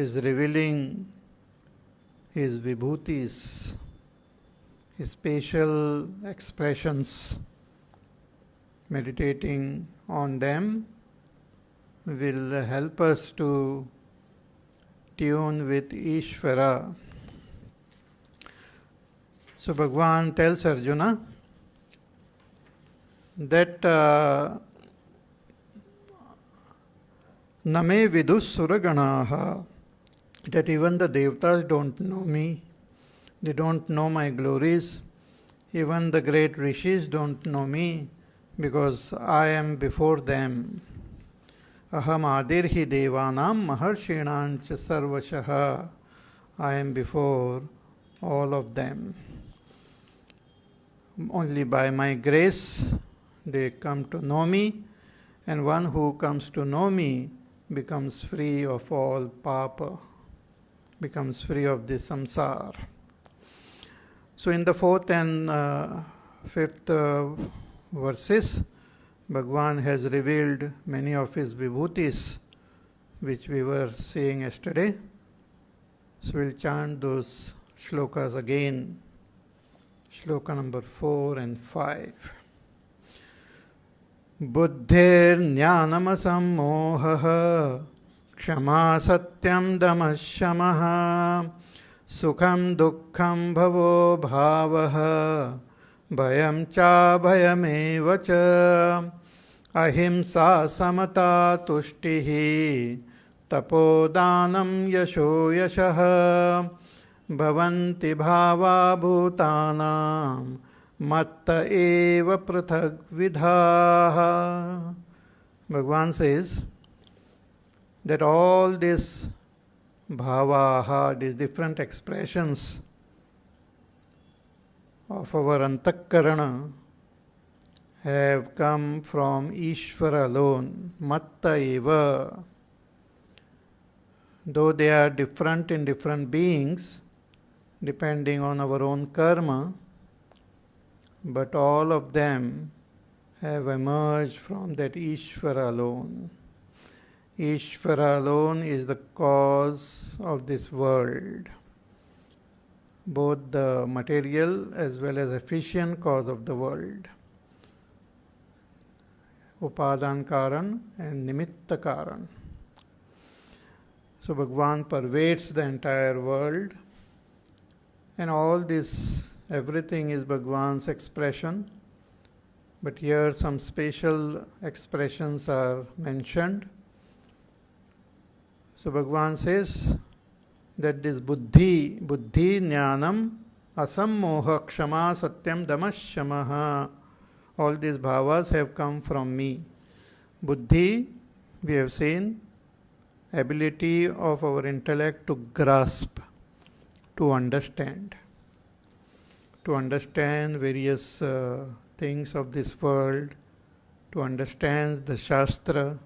is revealing his vibhutis, his spatial expressions. Meditating on them will help us to tune with Ishvara. So Bhagavan tells Arjuna that Name vidus suraganaha, that even the devatas don't know me, they don't know my glories, even the great rishis don't know me, because I am before them. Aham adirhi devanam maharshinancha sarvashaha, I am before all of them. Only by my grace they come to know me, and one who comes to know me becomes free of all papa, becomes free of this samsara. So in the 4th and 5th verses, Bhagavan has revealed many of his vibhutis, which we were seeing yesterday. So we'll chant those shlokas again. Shloka number 4 and 5. Buddhir-jnanam-sammohah Kshama satyam damashamaha Sukham dukkham bhavo bhavah Bhayam cha bhayameva cha Ahimsa samata tushtihi Tapodanam yasho yashah Bhavanti bhava bhutanam Matta eva prathak vidhaha. Bhagavan says that all these bhavaha, these different expressions of our antakarana have come from Ishvara alone, Matta eva. Though they are different in different beings, depending on our own karma, but all of them have emerged from that Ishvara alone. Ishvara alone is the cause of this world, both the material as well as efficient cause of the world. Upadan Karan and Nimitta Karan. So Bhagavan pervades the entire world, and all this, everything is Bhagavan's expression. But here some special expressions are mentioned. So Bhagavan says that this buddhi jnanam asammoha kshama satyam damashamaha, all these bhavas have come from me. Buddhi, we have seen, ability of our intellect to grasp, to understand various things of this world, to understand the Shastra.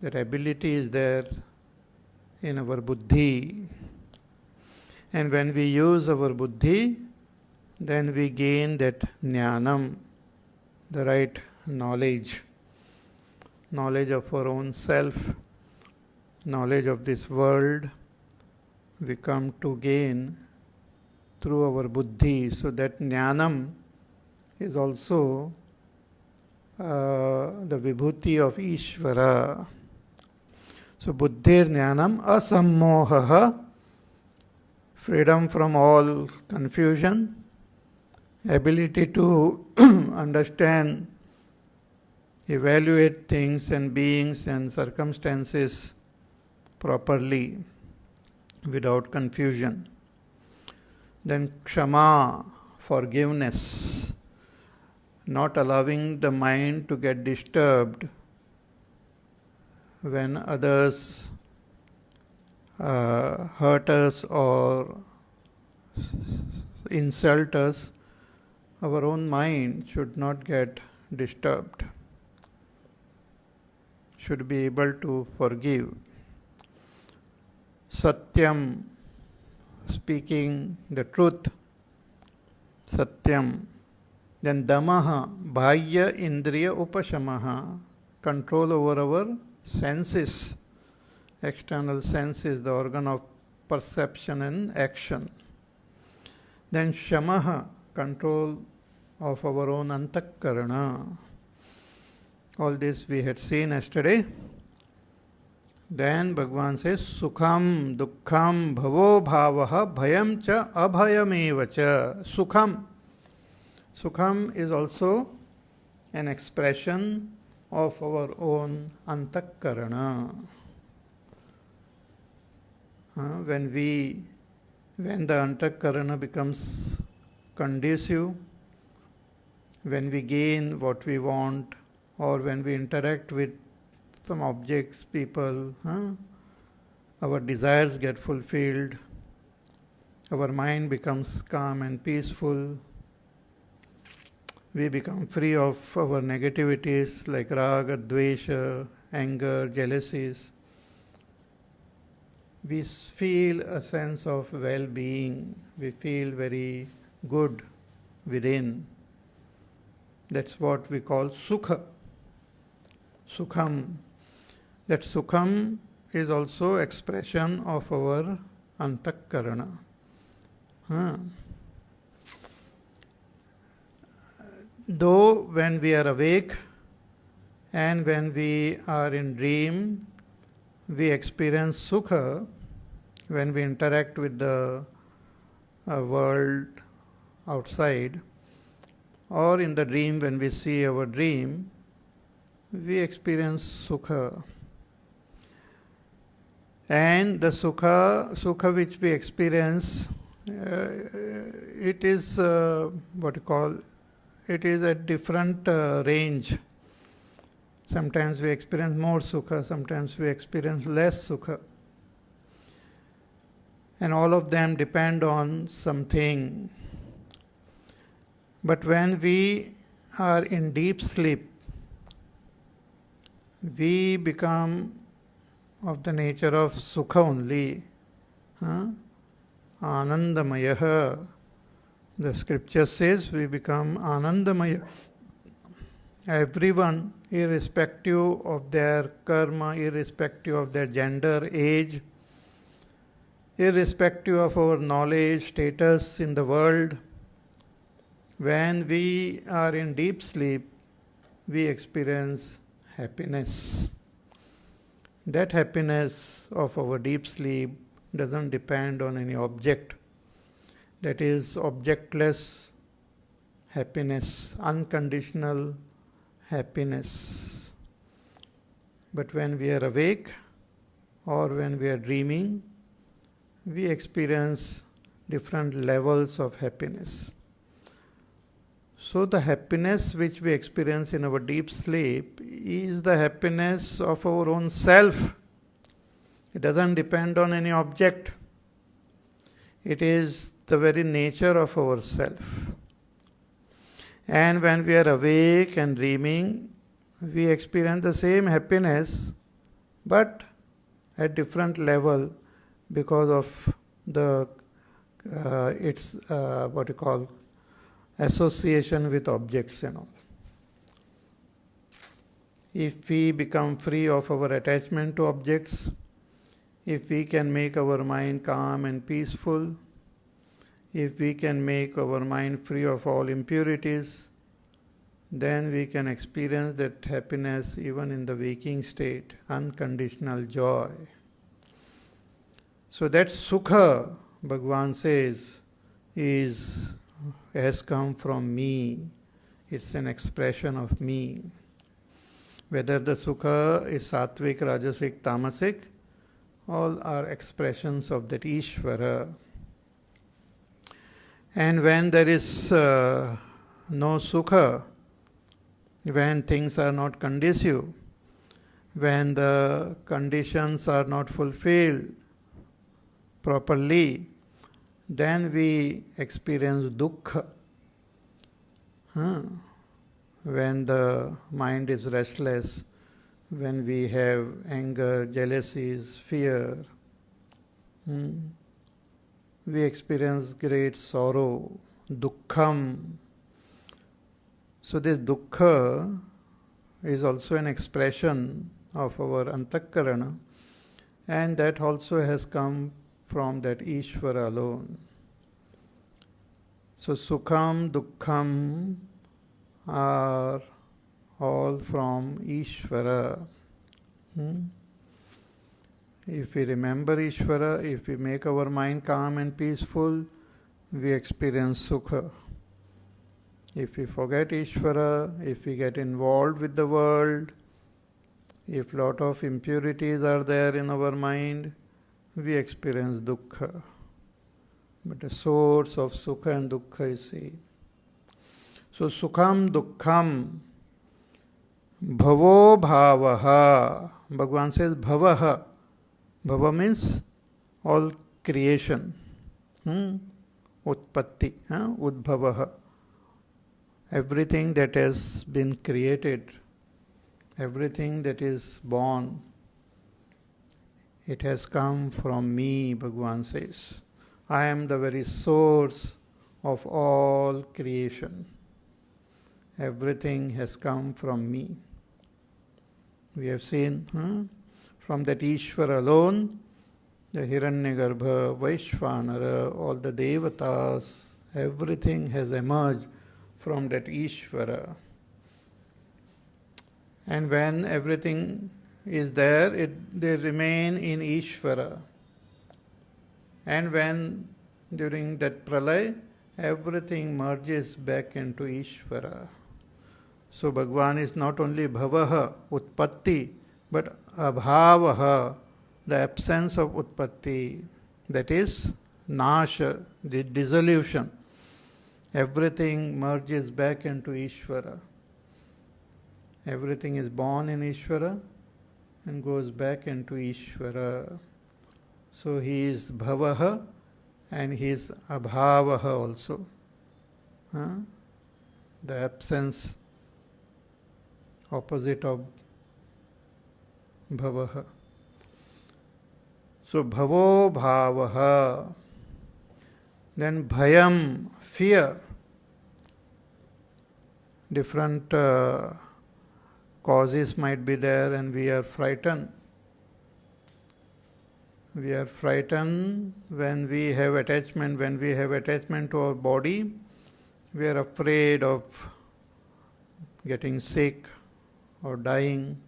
That ability is there in our buddhi. And when we use our buddhi, then we gain that jnanam, the right knowledge of our own self, knowledge of this world, we come to gain through our buddhi. So that jnanam is also the vibhuti of Ishvara. So buddhir jnanam asammohaha, freedom from all confusion, ability to understand, evaluate things and beings and circumstances properly without confusion. Then kshama, forgiveness, not allowing the mind to get disturbed when others hurt us or insult us. Our own mind should not get disturbed, should be able to forgive. Satyam, speaking the truth, Satyam. Then Damaha, Bhaya Indriya Upashamaha, control over our senses External sense is the organ of perception and action. Then shamaha, control of our own antakarana. All this we had seen yesterday. Then Bhagavan says, Sukham, Dukkham, Bhavo Bhavaha, Bhayam cha Abhayameva cha. Sukham. Sukham is also an expression of our own antakarana. When the antakarana becomes conducive, when we gain what we want, or when we interact with some objects, people, our desires get fulfilled, our mind becomes calm and peaceful, we become free of our negativities like raga, dvesha, anger, jealousies. We feel a sense of well-being, we feel very good within. That's what we call sukha. Sukham. That sukham is also expression of our antakarana. Though when we are awake and when we are in dream, we experience sukha when we interact with the world outside, or in the dream when we see our dream, we experience sukha. And the sukha which we experience, it is it is at different range. Sometimes we experience more sukha, sometimes we experience less sukha. And all of them depend on something. But when we are in deep sleep, we become of the nature of sukha only. Anandamaya. The scripture says we become Anandamaya. Everyone, irrespective of their karma, irrespective of their gender, age, irrespective of our knowledge, status in the world, when we are in deep sleep, we experience happiness. That happiness of our deep sleep doesn't depend on any object. That is objectless happiness, unconditional happiness. But when we are awake or when we are dreaming, we experience different levels of happiness. So the happiness which we experience in our deep sleep is the happiness of our own self. It doesn't depend on any object. It is the very nature of our self. And when we are awake and dreaming, we experience the same happiness, but at different level because of the its association with objects and all. If we become free of our attachment to objects, if we can make our mind calm and peaceful, if we can make our mind free of all impurities, then we can experience that happiness even in the waking state, unconditional joy. So that sukha, Bhagavan says, has come from me. It's an expression of me. Whether the sukha is sattvic, rajasic, tamasic, all are expressions of that Ishvara. And when there is no sukha, when things are not conducive, when the conditions are not fulfilled properly, then we experience dukkha. When the mind is restless, when we have anger, jealousies, fear, we experience great sorrow, dukkham. So this dukkha is also an expression of our antakarana, And that also has come from that Ishvara alone. So Sukham, Dukkham are all from Ishvara. If we remember Ishvara, if we make our mind calm and peaceful, we experience Sukha. If we forget Ishvara, if we get involved with the world, if lot of impurities are there in our mind, we experience Dukkha. But the source of Sukha and Dukkha is same. So Sukham, Dukkham, Bhavo Bhavaha. Bhagavan says Bhavaha. Bhava means all creation. Utpatti, Udbhavaha. Everything that has been created, everything that is born, it has come from me, Bhagavan says. I am the very source of all creation. Everything has come from me. We have seen from that Ishvara alone, the Hiranyagarbha, Vaishvanara, all the Devatas, everything has emerged from that Ishvara. And when everything is there, they remain in Ishvara. And when during that Pralay, everything merges back into Ishvara. So Bhagavan is not only Bhavaha, Utpatti, but Abhavaha, the absence of Utpatti, that is Nasha, the dissolution. Everything merges back into Ishvara. Everything is born in Ishvara and goes back into Ishvara. So he is Bhavaha and he is Abhavaha also. The absence, opposite of Bhavaha. So Bhavo Bhavaha. Then Bhayam, fear. Different causes might be there and we are frightened. We are frightened when we have attachment. When we have attachment to our body, we are afraid of getting sick or dying.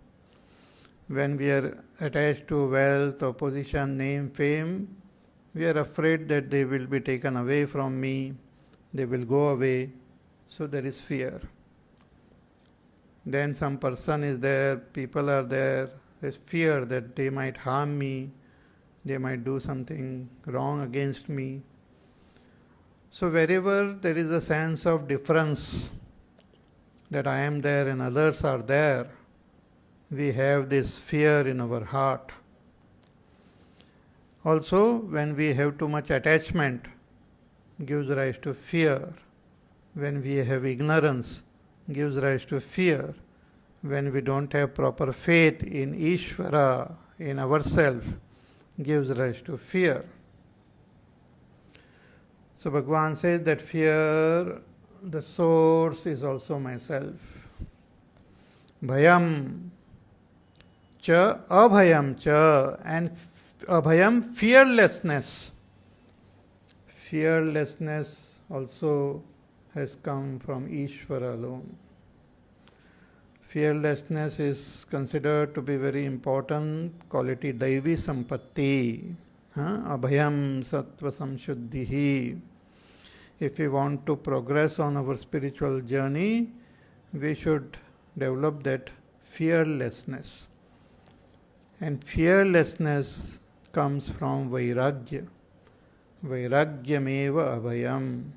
When we are attached to wealth or position, name, fame, we are afraid that they will be taken away from me, they will go away. So there is fear. Then some person is there, people are there, there's fear that they might harm me, they might do something wrong against me. So wherever there is a sense of difference, that I am there and others are there, we have this fear in our heart. Also, when we have too much attachment, gives rise to fear. When we have ignorance, gives rise to fear. When we don't have proper faith in Ishvara, in ourselves, gives rise to fear. So Bhagavan says that fear, the source is also myself. Bhayam cha, abhayam cha, and abhayam, fearlessness. Fearlessness also has come from Ishvara alone. Fearlessness is considered to be very important quality, Daivi Sampatti. Abhayam Sattva Samshuddhihi. If we want to progress on our spiritual journey, we should develop that fearlessness. And fearlessness comes from Vairagya. Vairagyameva abhayam.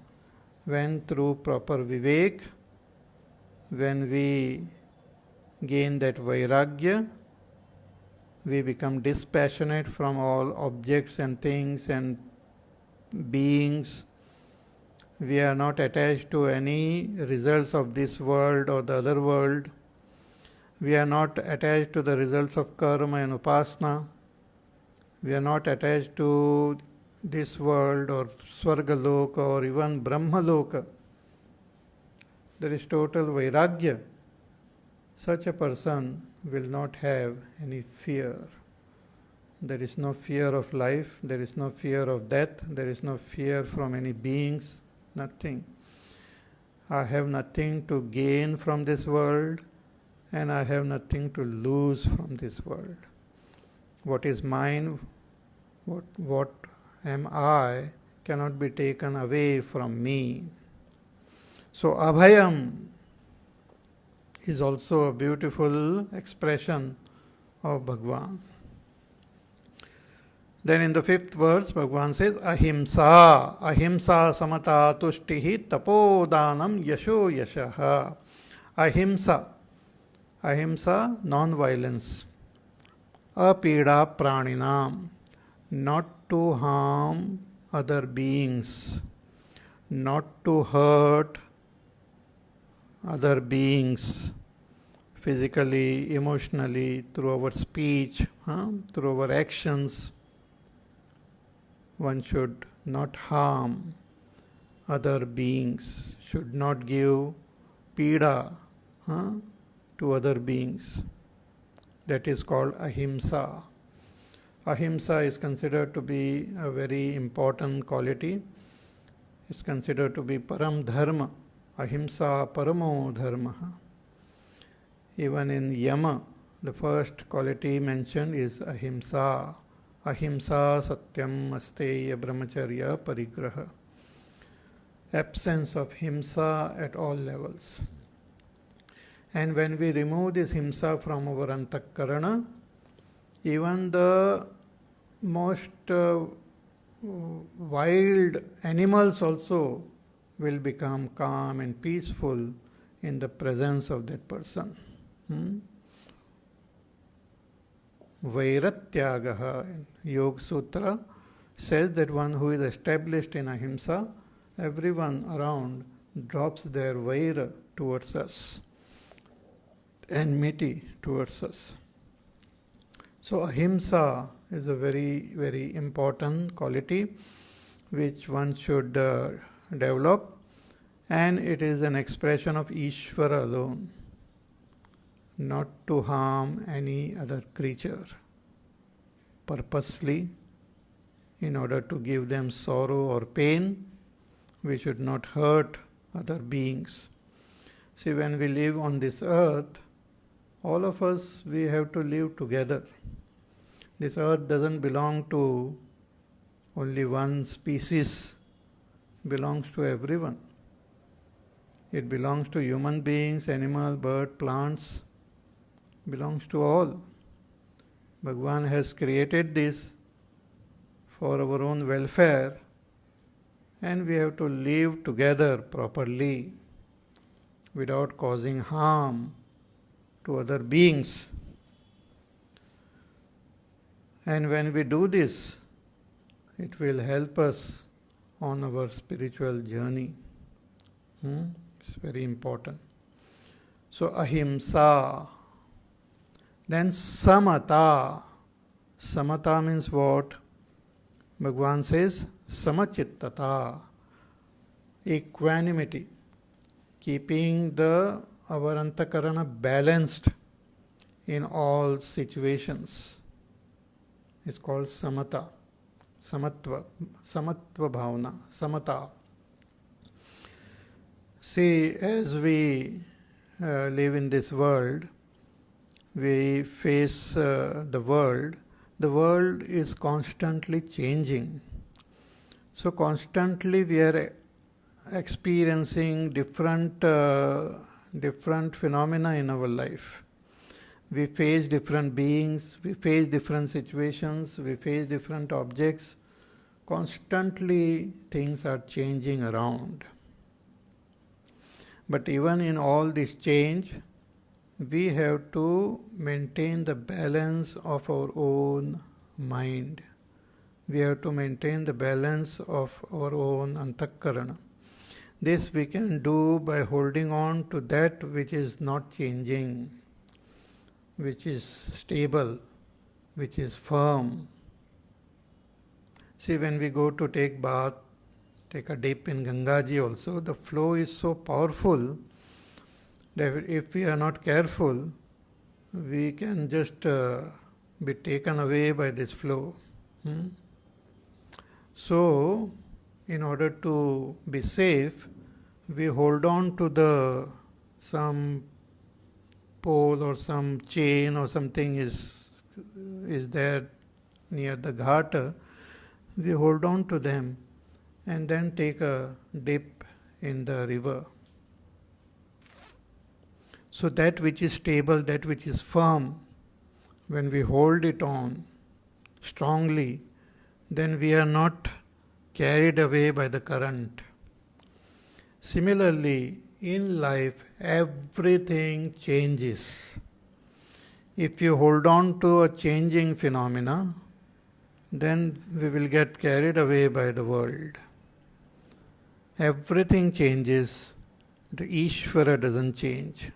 When through proper vivek, when we gain that Vairagya, we become dispassionate from all objects and things and beings. We are not attached to any results of this world or the other world. We are not attached to the results of karma and upasana. We are not attached to this world or Swargaloka or even Brahmaloka. There is total Vairagya. Such a person will not have any fear. There is no fear of life, there is no fear of death, there is no fear from any beings, nothing. I have nothing to gain from this world, and I have nothing to lose from this world. What is mine, what am I, cannot be taken away from me. So Abhayam is also a beautiful expression of Bhagwan. Then in the 5th verse, Bhagwan says, Ahimsa, ahimsa samata tushtihi tapodanam yasho yashaha. Ahimsa, ahimsa, non-violence. Apida praninam, not to harm other beings, not to hurt other beings, physically, emotionally, through our speech, through our actions. One should not harm other beings, should not give pida to other beings. That is called ahimsa. Ahimsa is considered to be a very important quality. It's considered to be param dharma. Ahimsa paramo dharma. Even in Yama, the first quality mentioned is ahimsa. Ahimsa satyam asteya brahmacharya parigraha. Absence of himsa at all levels. And when we remove this himsa from our antakarana, even the most wild animals also will become calm and peaceful in the presence of that person. Vairatyagaha in Yoga Sutra says that one who is established in ahimsa, everyone around drops their vaira towards us, enmity towards us. So ahimsa is a very, very important quality which one should develop, and it is an expression of Ishvara alone. Not to harm any other creature purposely in order to give them sorrow or pain. We should not hurt other beings. See, when we live on this earth, all of us, we have to live together. This earth doesn't belong to only one species, it belongs to everyone. It belongs to human beings, animal, bird, plants, belongs to all. Bhagwan has created this for our own welfare, and we have to live together properly without causing harm to other beings. And when we do this, it will help us on our spiritual journey. It's very important. So ahimsa. Then samata. Samata means what? Bhagwan says samachittata. Equanimity. Keeping our antakarana balanced in all situations. It's called samata. Samatva bhavana. Samata. See, as we live in this world, we face the world. The world is constantly changing. So constantly we are experiencing different phenomena in our life. We face different beings, we face different situations, we face different objects. Constantly things are changing around. But even in all this change, we have to maintain the balance of our own mind. We have to maintain the balance of our own antakarana. This we can do by holding on to that which is not changing, which is stable, which is firm. See, when we go to take bath, take a dip in Gangaji also, the flow is so powerful that if we are not careful, we can just be taken away by this flow. So, in order to be safe, we hold on to some pole or some chain or something is there near the ghat. We hold on to them and then take a dip in the river. So that which is stable, that which is firm, when we hold it on strongly, then we are not carried away by the current. Similarly, in life, everything changes. If you hold on to a changing phenomena, then we will get carried away by the world. Everything changes, the Ishvara doesn't change.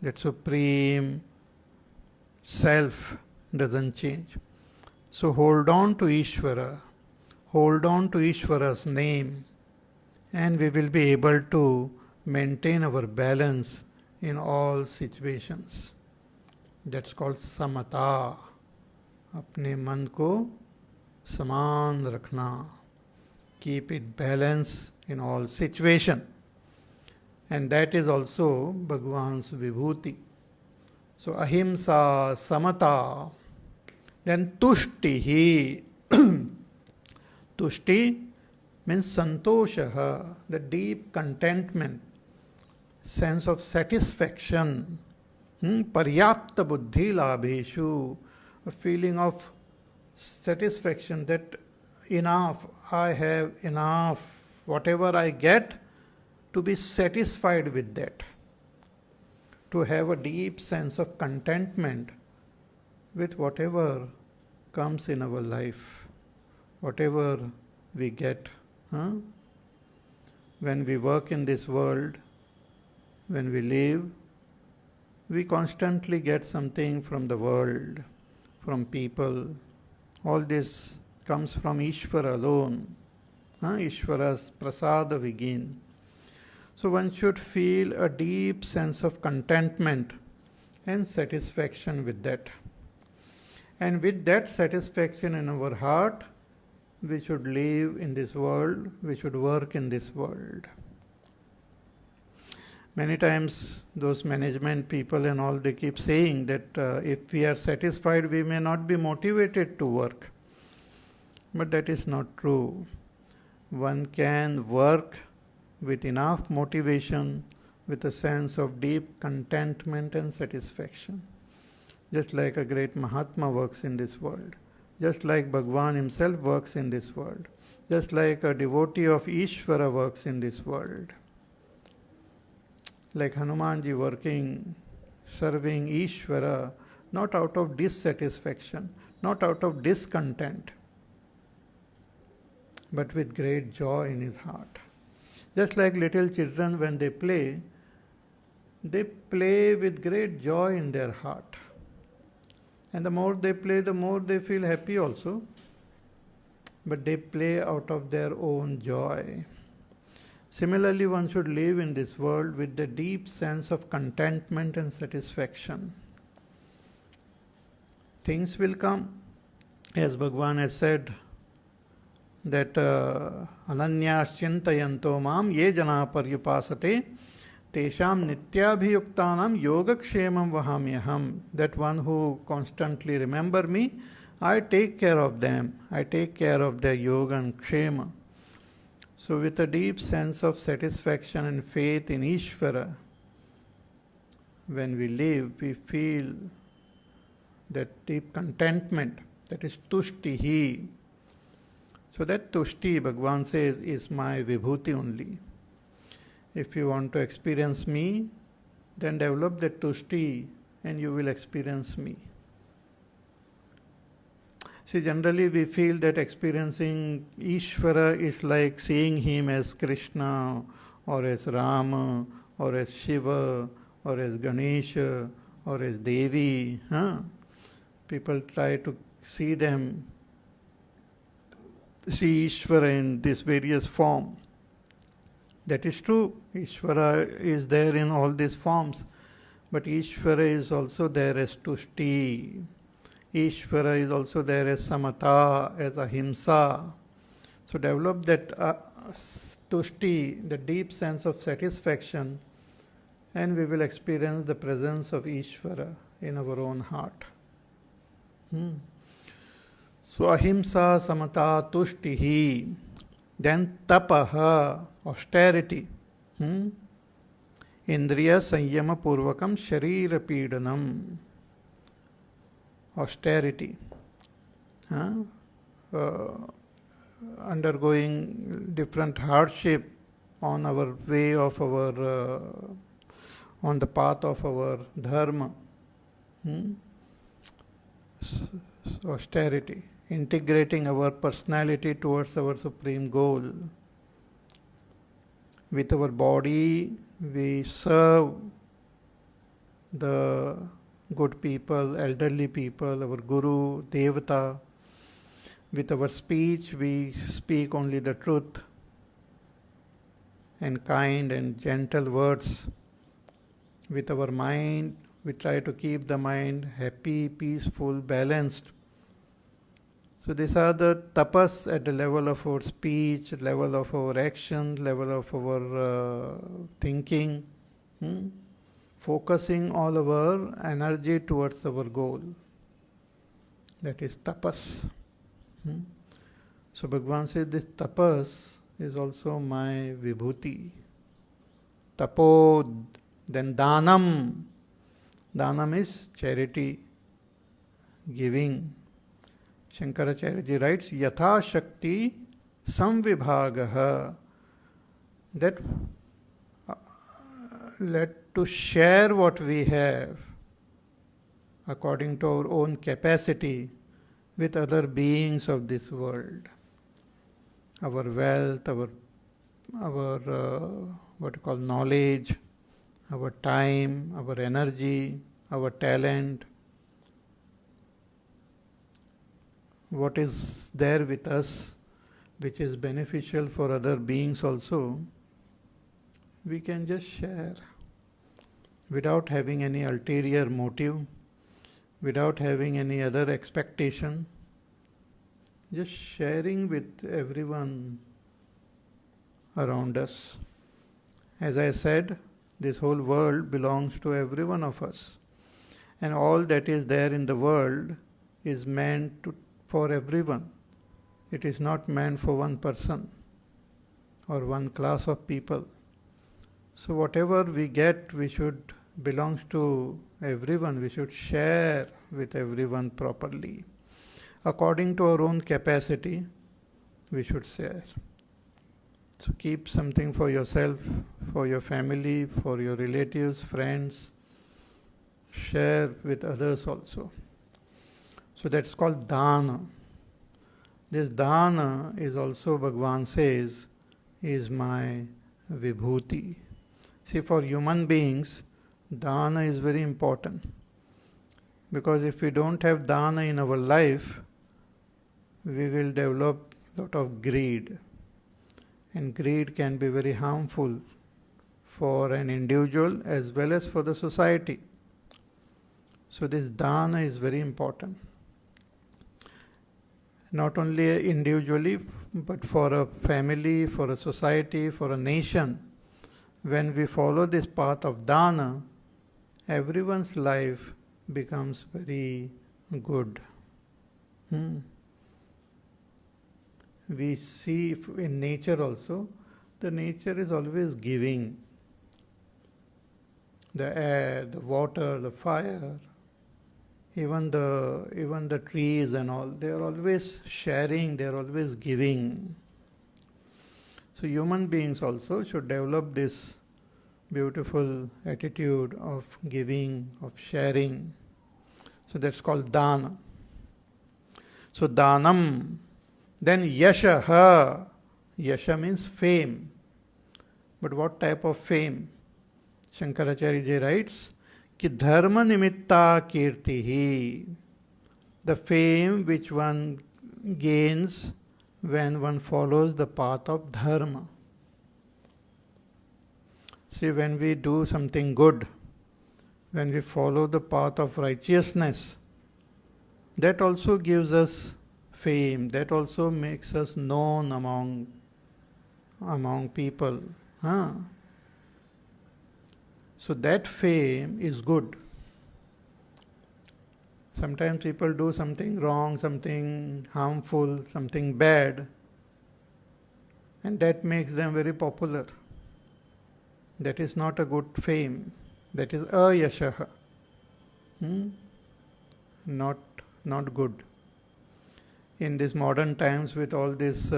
That supreme self doesn't change. So hold on to Ishvara, hold on to Ishvara's name, and we will be able to maintain our balance in all situations. That's called samata. अपने मन को समान रखना. Keep it balanced in all situation. And that is also Bhagwan's vibhuti. So ahimsa, samata, then tushti. Tushti means santosha, the deep contentment, sense of satisfaction, paryapta buddhi labheshu, a feeling of satisfaction that enough, I have enough, whatever I get, to be satisfied with that. To have a deep sense of contentment with whatever comes in our life, whatever we get. When we work in this world, when we live, we constantly get something from the world, from people. All this comes from Ishvara alone. Ishvara's prasada we gain. So one should feel a deep sense of contentment and satisfaction with that. And with that satisfaction in our heart, we should live in this world, we should work in this world. Many times those management people and all, they keep saying that if we are satisfied, we may not be motivated to work. But that is not true. One can work with enough motivation, with a sense of deep contentment and satisfaction. Just like a great Mahatma works in this world. Just like Bhagwan himself works in this world. Just like a devotee of Ishvara works in this world. Like Hanumanji working, serving Ishvara, not out of dissatisfaction, not out of discontent, but with great joy in his heart. Just like little children, when they play with great joy in their heart. And the more they play, the more they feel happy also. But they play out of their own joy. Similarly, one should live in this world with the deep sense of contentment and satisfaction. Things will come. As Bhagwan has said, that ananyas chintayanto mam ye jana paryupasate tesham nityabhiyuktanam yogakshemam vahamyaham. That one who constantly remember me, I take care of them. I take care of their yoga and kshema. So with a deep sense of satisfaction and faith in Ishvara, when we live, we feel that deep contentment, that is tushtihi. So that tushti, Bhagwan says, is my vibhuti only. If you want to experience me, then develop that tushti and you will experience me. See, generally we feel that experiencing Ishvara is like seeing him as Krishna or as Rama or as Shiva or as Ganesha or as Devi. People try to see Ishvara in this various form. That is true. Ishvara is there in all these forms. But Ishvara is also there as Tushti. Ishvara is also there as Samata, as Ahimsa. So develop that tushti, the deep sense of satisfaction, and we will experience the presence of Ishvara in our own heart. So Ahimsa, Samata, Tushtihi. Then Tapaha, austerity. Indriya Sanyama Purvakam Sharira Pidanam. Austerity. Undergoing different hardship on our way of our, on the path of our dharma. Austerity. Integrating our personality towards our supreme goal. With our body, we serve the good people, elderly people, our Guru, Devata. With our speech, we speak only the truth and kind and gentle words. With our mind, we try to keep the mind happy, peaceful, balanced. So these are the tapas at the level of our speech, level of our action, level of our thinking. Focusing all our energy towards our goal. That is tapas. So Bhagavan says this tapas is also my vibhuti. Tapo, then danam. Danam is charity, giving. Shankaracharya ji writes, Yatha Shakti Samvibhagaha. That let to share what we have according to our own capacity with other beings of this world. Our wealth, our what you call knowledge, our time, our energy, our talent. What is there with us which is beneficial for other beings also, we can just share without having any ulterior motive, without having any other expectation, just sharing with everyone around us. As I said, this whole world belongs to every one of us, and all that is there in the world is meant for everyone. It is not meant for one person or one class of people. So whatever we get, we should belongs to everyone. We should share with everyone properly. According to our own capacity, we should share. So keep something for yourself, for your family, for your relatives, friends. Share with others also. So that's called dana. This dana is also, Bhagavan says, is my vibhuti. See, for human beings, dana is very important. Because if we don't have dana in our life, we will develop a lot of greed. And greed can be very harmful for an individual as well as for the society. So this dana is very important. Not only individually, but for a family, for a society, for a nation. When we follow this path of dana, everyone's life becomes very good. We see in nature also, the nature is always giving. The air, the water, the fire, even the trees and all, they are always sharing, they are always giving. So human beings also should develop this beautiful attitude of giving, of sharing. So that's called dana. So danam. Then yashaha. Yasha means fame. But what type of fame? Shankaracharya ji writes, कि धर्म निमित्ता कीर्ति ही, the fame which one gains when one follows the path of dharma. See, when we do something good, when we follow the path of righteousness, that also gives us fame, that also makes us known among people. Huh? So that fame is good. Sometimes people do something wrong, something harmful, something bad, and that makes them very popular. That is not a good fame. That is ayashaha. Not good. In these modern times, with all this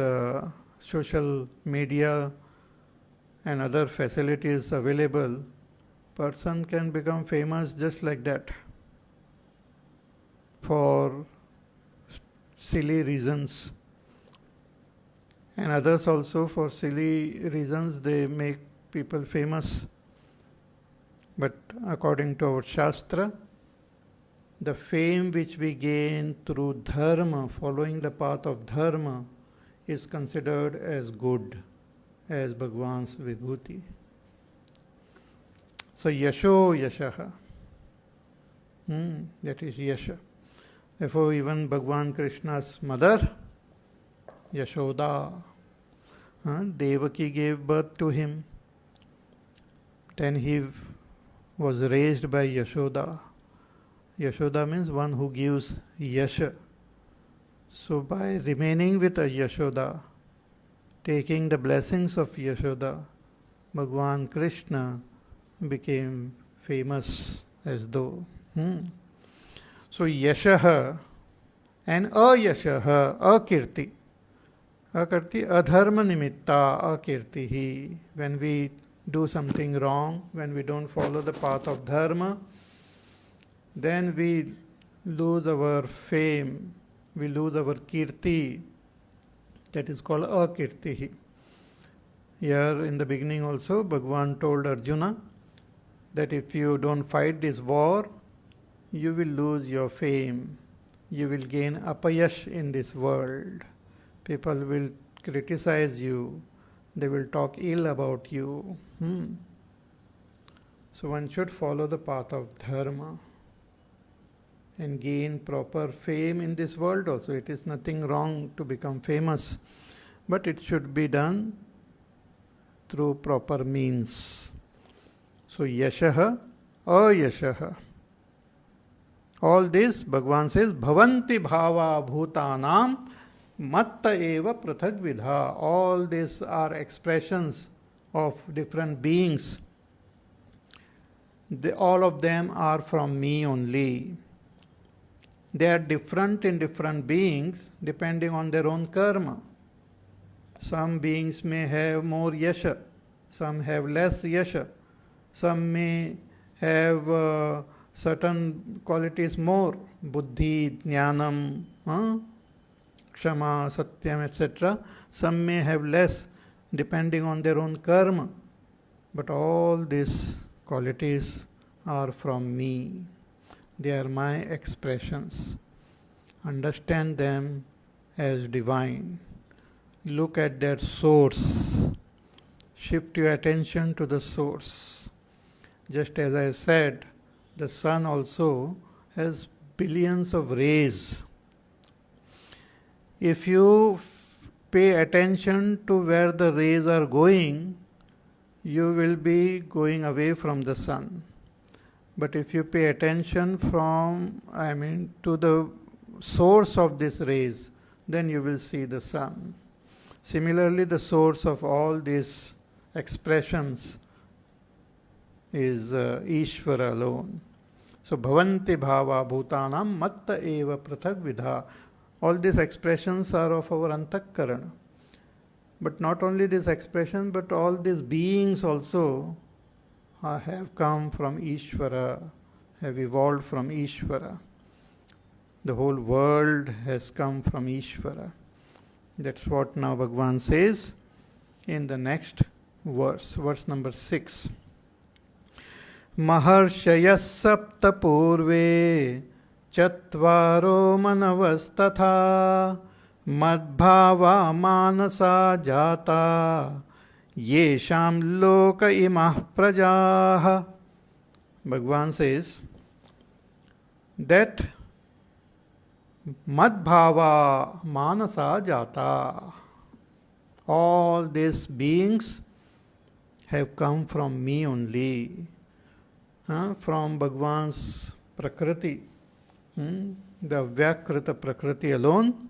social media and other facilities available, person can become famous just like that, for silly reasons, and others also for silly reasons they make people famous. But according to our Shastra, the fame which we gain through dharma, following the path of dharma, is considered as good, as Bhagwan's vibhuti. So yasho yashaha, that is yasha. Therefore even Bhagwan Krishna's mother, Yashoda, Devaki gave birth to him. Then he was raised by Yashoda. Yashoda means one who gives yasha. So by remaining with a Yashoda, taking the blessings of Yashoda, Bhagwan Krishna became famous as though. So yashaha and ayashaha, akirti. Akirti, adharma nimitta akirtihi. When we do something wrong, when we don't follow the path of dharma, then we lose our fame, we lose our kirti. That is called akirtihi. Here in the beginning also, Bhagwan told Arjuna that if you don't fight this war, you will lose your fame. You will gain apayash in this world. People will criticize you. They will talk ill about you. So one should follow the path of dharma and gain proper fame in this world also. It is nothing wrong to become famous, but it should be done through proper means. So yashaha, ayashaha. All this, Bhagwan says, bhavanti bhava bhutanam matta eva prathak vidha. All these are expressions of different beings. All of them are from me only. They are different in different beings depending on their own karma. Some beings may have more yasha, some have less yasha, some may have certain qualities more, buddhi, jnanam, kshama, satyam, etc. Some may have less depending on their own karma. But all these qualities are from me. They are my expressions. Understand them as divine. Look at their source. Shift your attention to the source. Just as I said, the sun also has billions of rays. If you pay attention to where the rays are going, you will be going away from the sun. But if you pay attention to the source of these rays, then you will see the sun. Similarly, the source of all these expressions is Ishvara alone. So, bhavanti bhava bhutanam matta eva prathak vidha. All these expressions are of our antakarana. But not only this expression, but all these beings also have come from Ishvara, have evolved from Ishvara. The whole world has come from Ishvara. That's what now Bhagwan says in the next verse, verse number 6. Maharshayas sapta purve chatvaro manavastatha madbhava manasa jata yesham loka imah prajaha. Bhagwan says that Madbhava manasa jata. All these beings have come from me only, from Bhagwan's Prakriti. The Vyakrita Prakriti alone,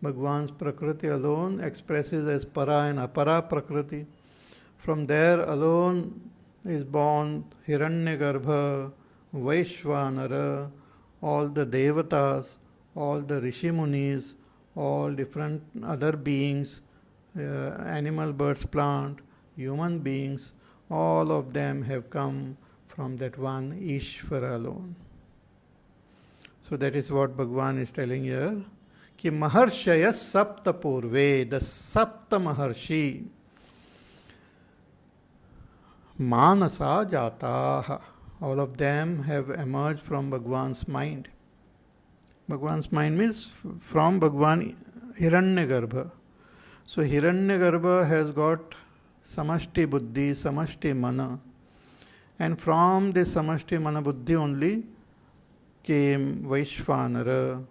Bhagwan's Prakriti alone expresses as Para and Apara Prakriti. From there alone is born Hiranyagarbha, Vaishvanara, all the Devatas, all the Rishi Munis, all different other beings, animal, birds, plant, human beings, all of them have come from that one Ishvara alone. So that is what Bhagwan is telling here, कि महर्षय सप्त पूर्वे, the Sapta Maharshi, Manasa Jataha, all of them have emerged from Bhagwan's mind. Bhagwan's mind means from Bhagwan Hiranyagarbha. So Hiranyagarbha has got Samashti Buddhi, Samashti Mana, and from this Samashti Mana Buddhi only came Vaishvanara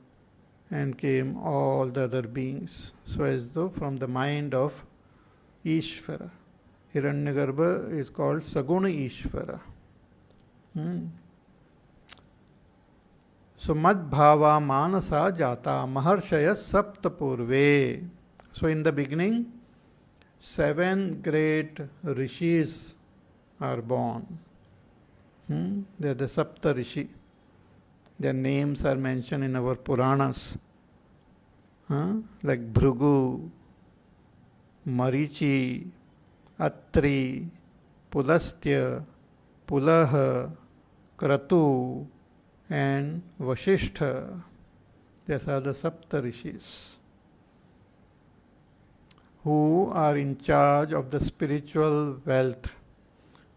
and came all the other beings. So as though from the mind of Ishvara. Hiranyagarbha is called Saguna Ishvara. So Madbhava Manasa Jata Maharshaya Sapta Purve. So in the beginning, 7 great rishis are born. They are the Sapta Rishi. Their names are mentioned in our Puranas. Like Bhrugu, Marichi, Atri, Pulastya, Pulaha, Kratu, and Vasishtha. These are the Sapta Rishis who are in charge of the spiritual wealth.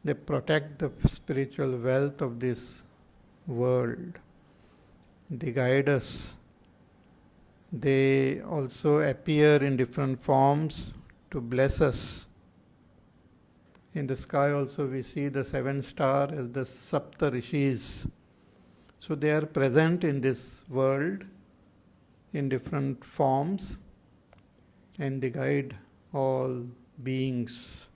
They protect the spiritual wealth of this world. They guide us. They also appear in different forms to bless us. In the sky also we see the 7 stars as the Sapta Rishis. So they are present in this world in different forms and they guide all beings.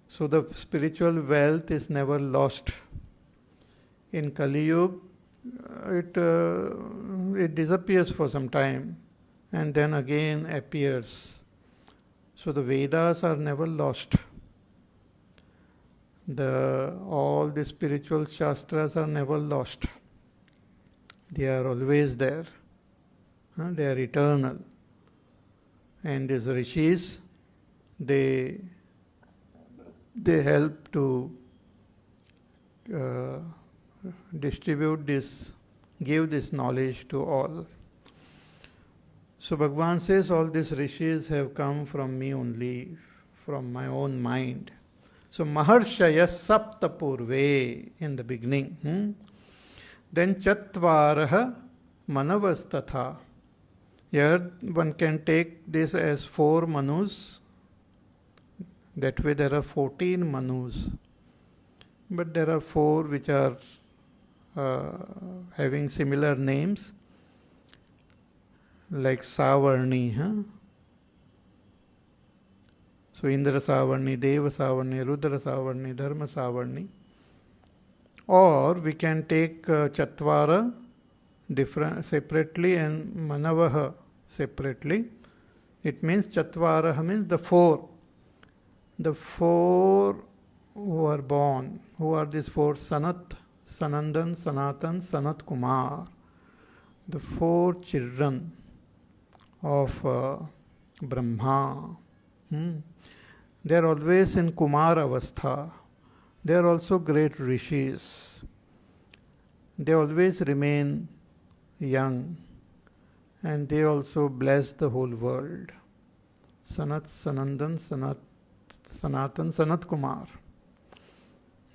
So the spiritual wealth is never lost. In Kali Yuga, it disappears for some time and then again appears. So the Vedas are never lost. All the spiritual shastras are never lost. They are always there. They are eternal. And these rishis, they help to distribute this, give this knowledge to all. So Bhagwan says all these rishis have come from me only, from my own mind. So Maharshaya Sapta Purve in the beginning. Then Chatvaraha Manavastatha. Here one can take this as 4 manus. That way there are 14 manus. But there are 4 which are having similar names, like Savarni. So Indra Savarni, Deva Savarni, Rudra Savarni, Dharma Savarni. Or we can take Chatvara separately and Manavaha separately. It means Chatvaraha means the 4. The 4 who are born. Who are these 4? Sanat, Sanandan, Sanatan, Sanat Kumar. The 4 children of Brahma. They are always in Kumar Avastha. They are also great rishis. They always remain young and they also bless the whole world. Sanat, Sanandan, Sanatan, Sanat Kumar.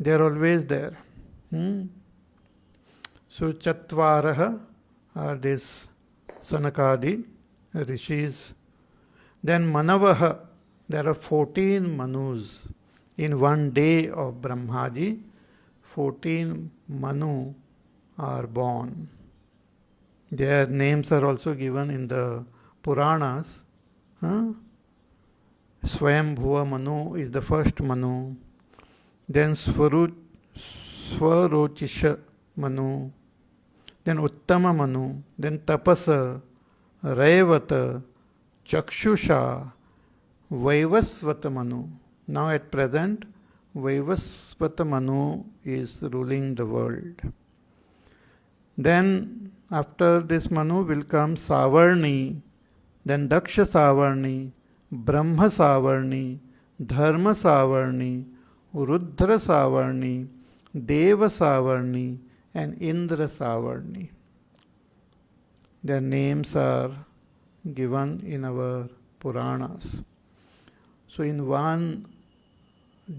They are always there. So Chatvaraha are these Sanakadi rishis. Then Manavaha, there are 14 manus. In one day of Brahmaji, 14 manu are born. Their names are also given in the Puranas. Huh? Swayambhuva Manu is the first Manu. Then Swarochisha Manu. Then Uttama Manu. Then Tapasa, Rayavata, Chakshusha, Vaivasvata Manu. Now at present, Vaivasvata Manu is ruling the world. Then after this Manu will come Savarni, then Daksha Savarni, Brahma Savarni, Dharma Savarni, Rudra Savarni, Deva Savarni, and Indra Savarni. Their names are given in our Puranas. So in one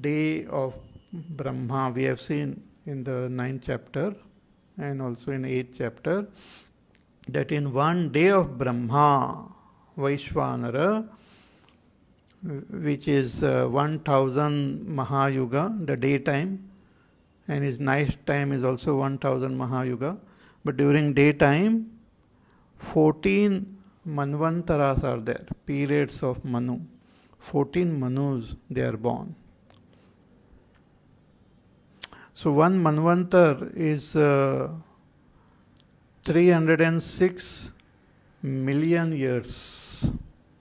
day of Brahma, we have seen in the 9th chapter and also in 8th chapter, that in one day of Brahma, Vaishvanara, which is 1000 Mahayuga, the daytime, and his night time is also 1000 Mahayuga. But during daytime, 14 Manvantaras are there, periods of Manu. 14 Manus, they are born. So one Manvantar is 306 million years.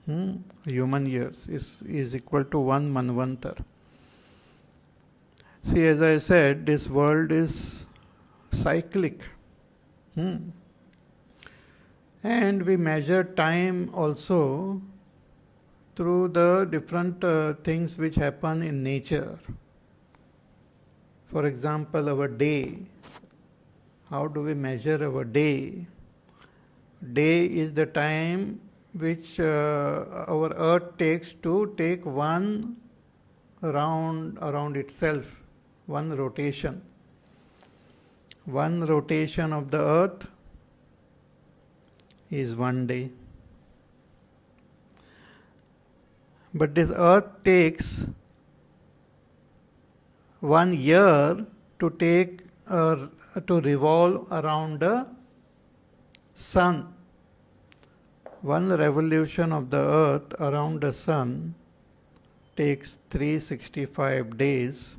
Human years is equal to one Manvantar. See, as I said, this world is cyclic. And we measure time also through the different things which happen in nature. For example, our day. How do we measure our day? Day is the time which our earth takes to take one round around itself, one rotation. One rotation of the earth is one day. But this earth takes 1 year to take to revolve around the sun. One revolution of the earth around the sun takes 365 days.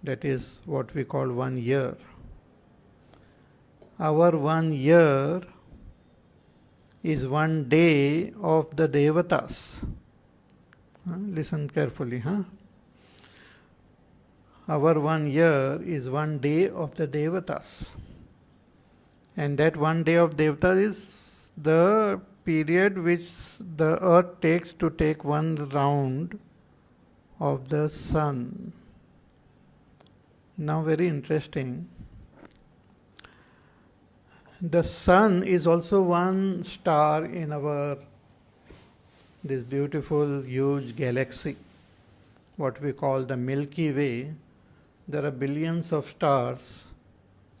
That is what we call 1 year. Our 1 year is 1 day of the Devatas. Listen carefully. Our 1 year is 1 day of the Devatas. And that 1 day of Devatas is the period which the earth takes to take one round of the sun. Now, very interesting. The sun is also one star in our this beautiful huge galaxy, what we call the Milky Way. There are billions of stars,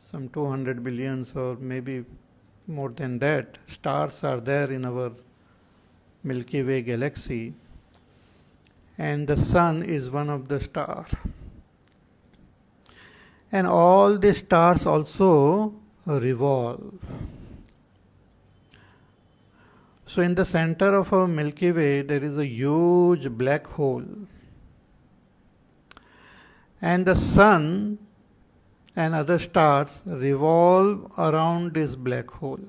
some 200 billions or maybe more than that. Stars are there in our Milky Way galaxy, and the sun is one of the stars. And all the stars also revolve. So in the center of our Milky Way, there is a huge black hole. And the sun and other stars revolve around this black hole.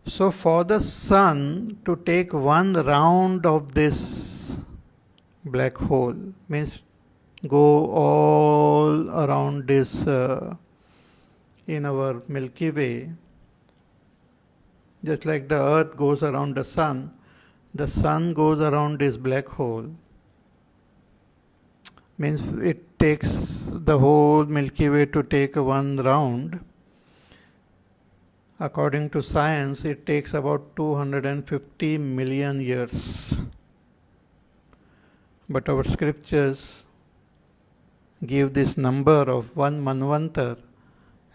So for the sun to take one round of this black hole, means go all around this in our Milky Way, just like the earth goes around the sun goes around this black hole. Means it takes the whole Milky Way to take one round. According to science, it takes about 250 million years. But our scriptures give this number of one Manvantar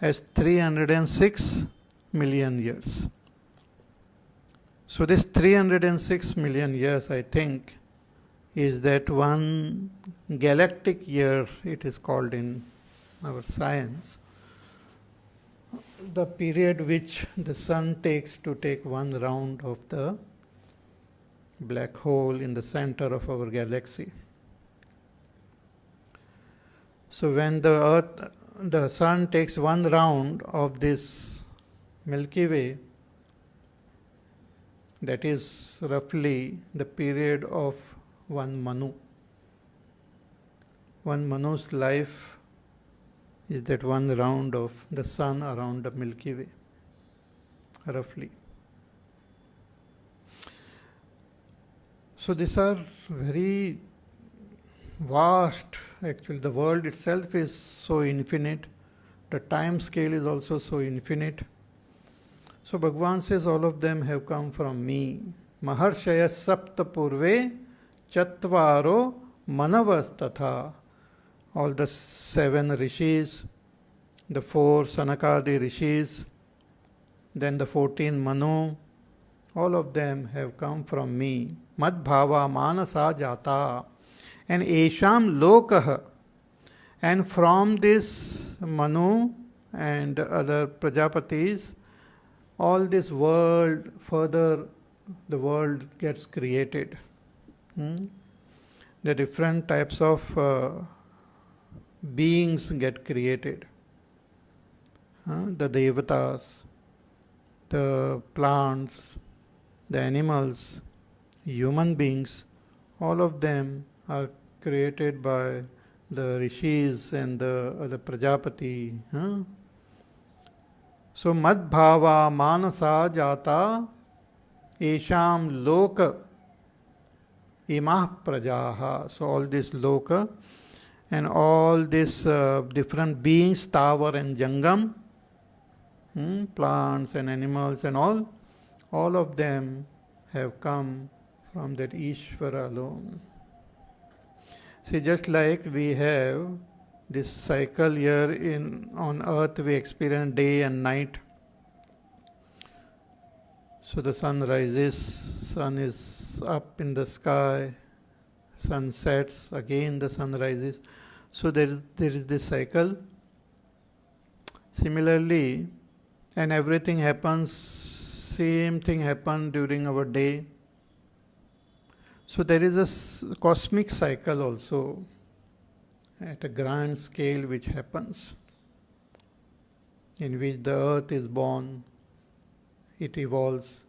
as 306 million years. So this 306 million years, I think, is that one galactic year, it is called in our science, the period which the sun takes to take one round of the black hole in the center of our galaxy. So when the sun takes one round of this Milky Way, that is roughly the period of one Manu. One Manu's life is that one round of the sun around the Milky Way, roughly. So these are very vast. Actually, the world itself is so infinite. The time scale is also so infinite. So Bhagavan says all of them have come from me. Maharshaya sapta purve chatvaro manavas tatha. All the 7 rishis, the 4 Sanakadi rishis, then the 14 Manu, all of them have come from me. Madbhava manasa jata. And Esham lokah. And from this Manu and other Prajapatis, all this world, further the world gets created. The different types of beings get created. The devatas, the plants, the animals, human beings, all of them are created by the rishis and the Prajapati. So madbhava manasa jata esham loka imah prajaha. So all this loka and all these different beings, Tavar and Jangam, plants and animals and all of them have come from that Ishvara alone. See, just like we have this cycle here on earth, we experience day and night. So the sun rises, sun is up in the sky, sun sets, again the sun rises. So there is this cycle. Similarly, and everything happens, same thing happened during our day. So there is a cosmic cycle also at a grand scale which happens, in which the earth is born, it evolves,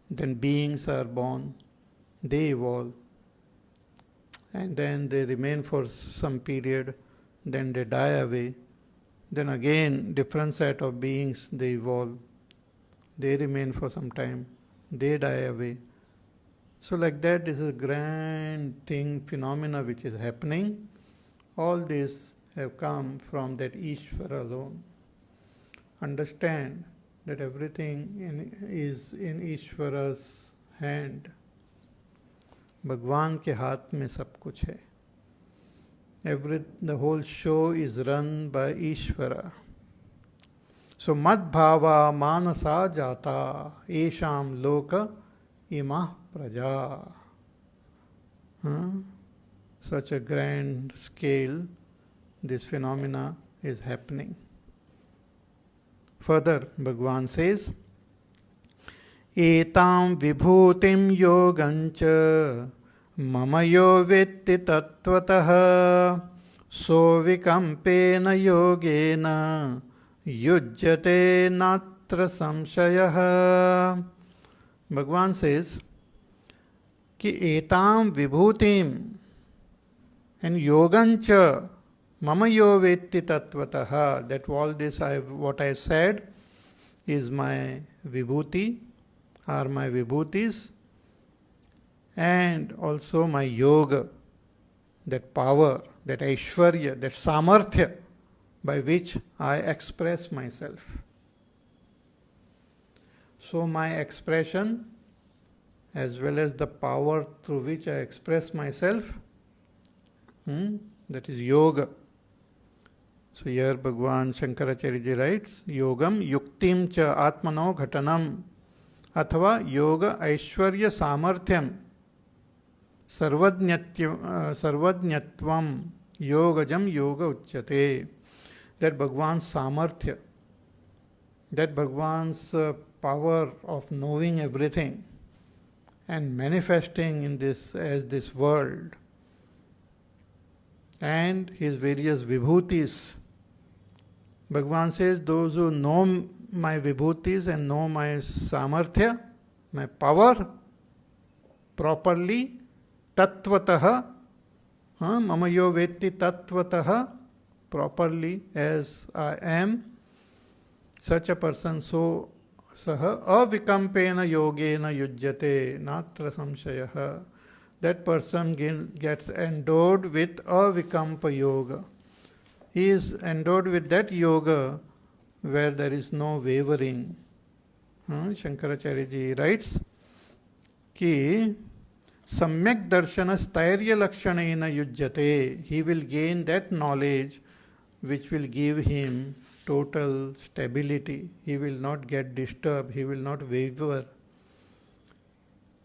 then beings are born, they evolve, and then they remain for some period, then they die away, then again different set of beings, they evolve, they remain for some time, they die away. So like that, this is a grand thing, phenomena which is happening. All this have come from that Ishvara alone. Understand that everything is in Ishvara's hand. भगवान के हाथ में सब कुछ है. The whole show is run by Ishvara. So madbhava manasa jata esham loka imah praja. Such a grand scale, this phenomena is happening. Further, Bhagavan says, Etam vibhutim yogancha mama yo vetti tattvataha so vikampena yogena yujjate natra samshayah. Bhagavan says, कि एताम विभूतिम and yogancha mama yo vetti tattvataha, that all this what I said is my vibhuti, are my vibhutis, and also my yoga, that power, that aishwarya, that samarthya by which I express myself. So my expression as well as the power through which I express myself, that is yoga. So here Bhagavan Shankaracharya ji writes, Yogam yuktim cha atmano ghatanam athava yoga aishwarya samarthyam sarvajñatvam yogajam yoga uchyate. that Bhagwan's samarthya, that Bhagwan's power of knowing everything and manifesting in this as this world, and his various vibhutis. Bhagwan says, those who know my vibhutis and know my samarthya, my power, properly, tattvataha, mamayo vetti tattvataha, properly as I am, such a person, so saha avikampena yogena yujyate natra samshayaha. That person gets endowed with avikampa yoga. He is endowed with that yoga where there is no wavering. Shankaracharya ji writes कि सम्यक दर्शन स्थैर्य लक्षणेन युज्यते. He will gain that knowledge which will give him total stability. He will not get disturbed, he will not waver.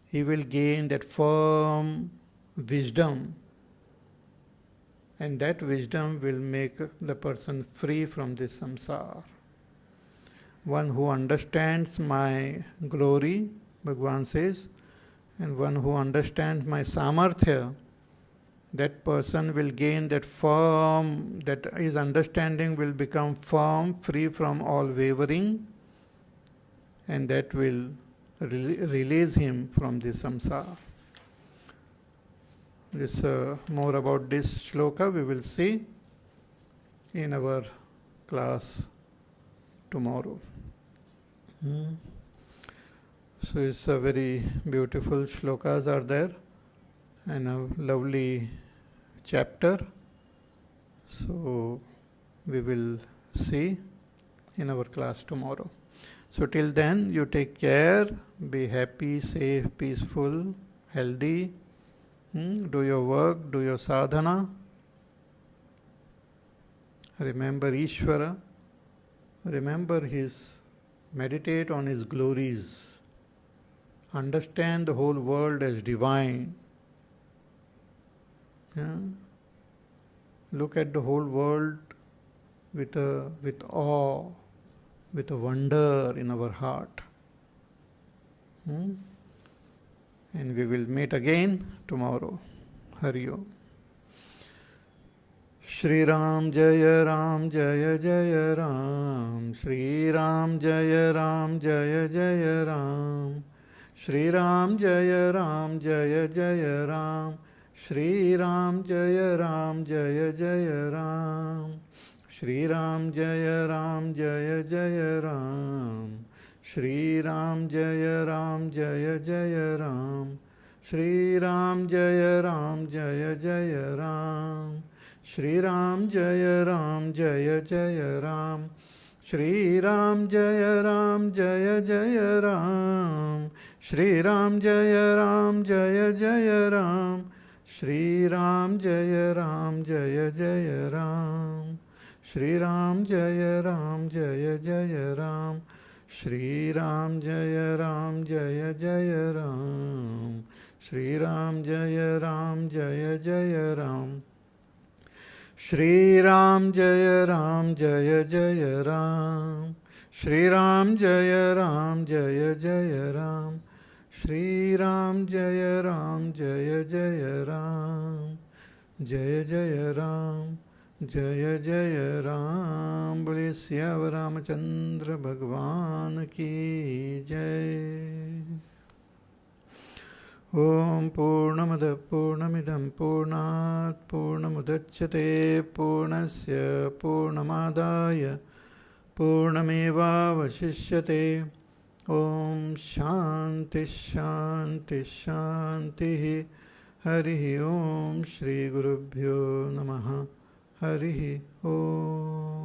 He will gain that firm wisdom, and that wisdom will make the person free from this samsara. One who understands my glory, Bhagwan says, and one who understands my samarthya, that person will gain that firm, that his understanding will become firm, free from all wavering, and that will release him from this samsara. This more about this shloka we will see in our class tomorrow. So it's a very beautiful shlokas are there and a lovely chapter. So we will see in our class tomorrow. So till then, you take care, be happy, safe, peaceful, healthy, do your work, do your sadhana. Remember Ishvara, remember His, meditate on His glories, understand the whole world as divine. Look at the whole world with awe, with a wonder in our heart. And we will meet again tomorrow. Hari Om. Shri Ram Jaya Ram Jaya Jaya Ram. Shri Ram Jaya Ram Jaya Jaya Ram. Shri Ram Jaya Ram Jaya Jaya Ram. Shri Ram Jaya Ram Jaya Jaya Ram. Shri Ram Jaya Ram Jaya Jaya Ram. Shri Ram Jaya Ram Jaya Jaya Ram. Shri Ram Jaya Ram Jaya Jaya Ram. Shri Ram Jaya Ram Jaya Jaya Ram. Shri Ram Jaya Ram Jaya Jaya Ram. Shri Ram Jaya Ram Jaya Jaya Ram. Shri Ram Jaya Ram Jaya Jaya Ram. Shri Ram Jaya Ram Jaya Jaya Ram. Shri Ram Jaya Ram Jaya Jaya Ram. Shri Ram Jaya Ram Jaya Jaya Ram. Shri Ram Jaya Ram Jaya Jaya Ram. Shri Ram Jaya Ram Jaya Jaya Ram. Shri Ram Jaya Ram Jaya Jaya Ram. Jaya Jaya Ram. Jaya Jaya Ram. Bole Syavar Ramachandra Bhagwan ki Jai. Om Purnamada Purnamidam Purnat Purnamudachyate Purnasya Purnamadaya Purnameva Vashishyate. Om Shanti Shanti Shanti. Hari Om Shri Gurubhyo Namaha. Hari Om.